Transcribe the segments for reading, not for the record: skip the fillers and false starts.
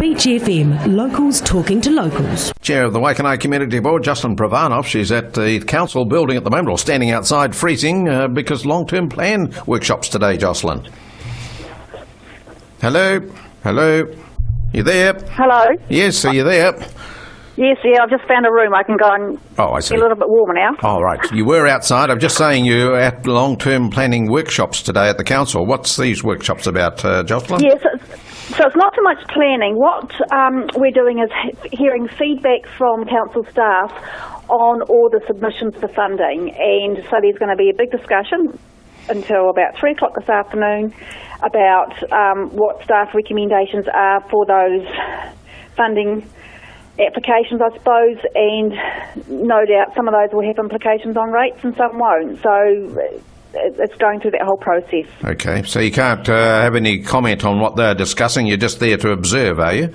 Beach FM, locals talking to locals. Chair of the Waikanae Community Board, Jocelyn Prvanov, she's at the council building at the moment, or standing outside freezing because long-term plan workshops today, Jocelyn. Hello? Hello? You there? Hello? Yes, are you there? Yes, yeah, I've just found a room. I can go and I see. get a little bit warmer now. Oh, right. You were outside. I'm just saying you're at long-term planning workshops today at the council. What's these workshops about, Jocelyn? Yes, so it's not so much planning. What we're doing is hearing feedback from council staff on all the submissions for funding. And so there's going to be a big discussion until about 3 o'clock this afternoon about what staff recommendations are for those funding applications, I suppose, and no doubt some of those will have implications on rates and some won't. So it's going through that whole process. Okay, so you can't have any comment on what they're discussing. You're just there to observe, are you?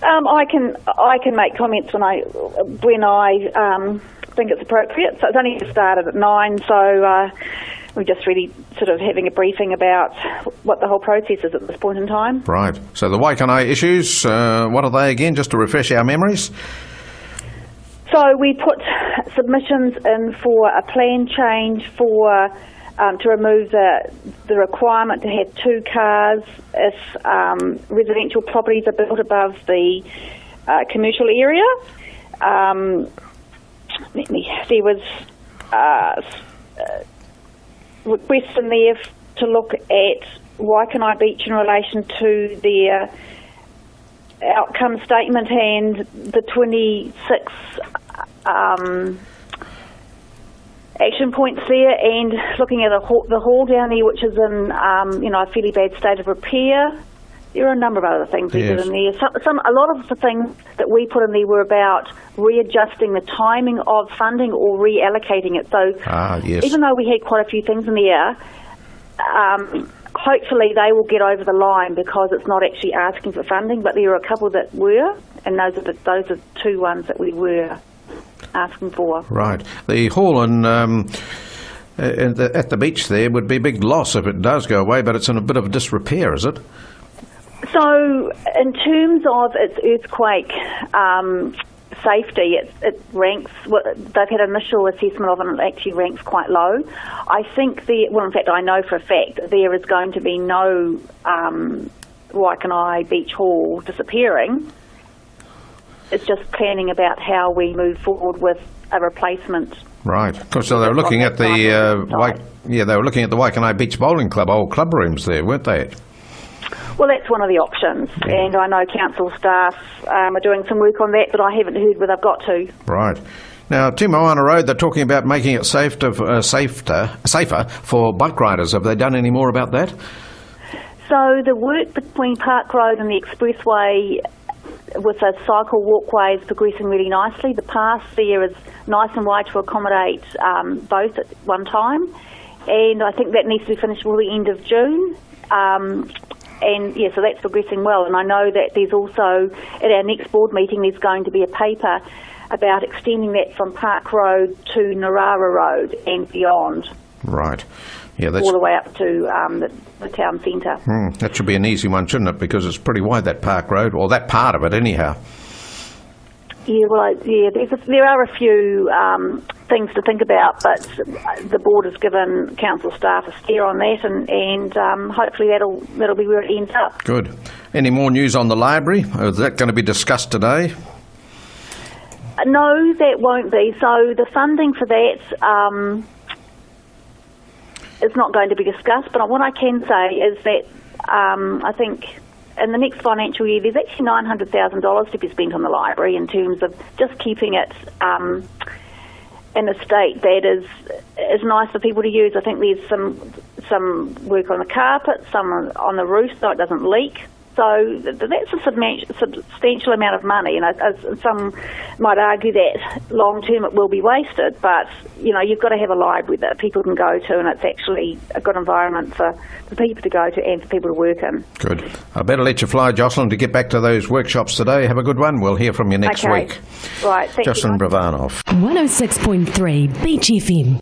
I can make comments when I think it's appropriate. So it's only started at 9, so we're just really sort of having a briefing about what the whole process is at this point in time. Right. So the Waikanae issues, what are they again, just to refresh our memories? So we put submissions in for a plan change for to remove the requirement to have 2 cars if residential properties are built above the commercial area. There was request in there to look at Waikanae Beach in relation to their outcome statement and the 26 action points there, and looking at the hall down there, which is in a fairly bad state of repair. There are a number of other things we did in there. A lot of the things that we put in there were about readjusting the timing of funding or reallocating it. So even though we had quite a few things in there, hopefully they will get over the line because it's not actually asking for funding, but there are a couple that were, and those are 2 ones that we were asking for. Right. The hall at the beach there would be a big loss if it does go away, but it's in a bit of disrepair, is it? So, in terms of its earthquake safety, it ranks. They've had an initial assessment of it, and it actually ranks quite low. I think in fact, I know for a fact there is going to be no Waikanae Beach Hall disappearing. It's just planning about how we move forward with a replacement. Right. So they were looking at the Waikanae Beach Bowling Club old club rooms there, weren't they? Well, that's one of the options, and I know council staff are doing some work on that, but I haven't heard whether they've got to. Right. Now, Te Moana Road, they're talking about making it safer for bike riders. Have they done any more about that? So the work between Park Road and the expressway with a cycle walkway is progressing really nicely. The path there is nice and wide to accommodate both at one time, and I think that needs to be finished before the end of June. So that's progressing well. And I know that there's also, at our next board meeting, there's going to be a paper about extending that from Park Road to Narara Road and beyond. Right. Yeah, all the way up to the town centre. That should be an easy one, shouldn't it? Because it's pretty wide, that Park Road, or that part of it anyhow. Yeah, well, there are a few things to think about, but the board has given council staff a steer on that, and hopefully that'll be where it ends up. Good. Any more news on the library? Is that going to be discussed today? No, that won't be. So the funding for that is not going to be discussed, but what I can say is that I think in the next financial year, there's actually $900,000 to be spent on the library in terms of just keeping it in a state that is nice for people to use. I think there's some work on the carpet, some on the roof so it doesn't leak. So that's a substantial amount of money, and some might argue that long term it will be wasted, but you've got to have a library that people can go to, and it's actually a good environment for people to go to and for people to work in. Good. I better let you fly, Jocelyn, to get back to those workshops today. Have a good one. We'll hear from you next week. Right. Thank Jocelyn Prvanov. 106.3 Beach FM.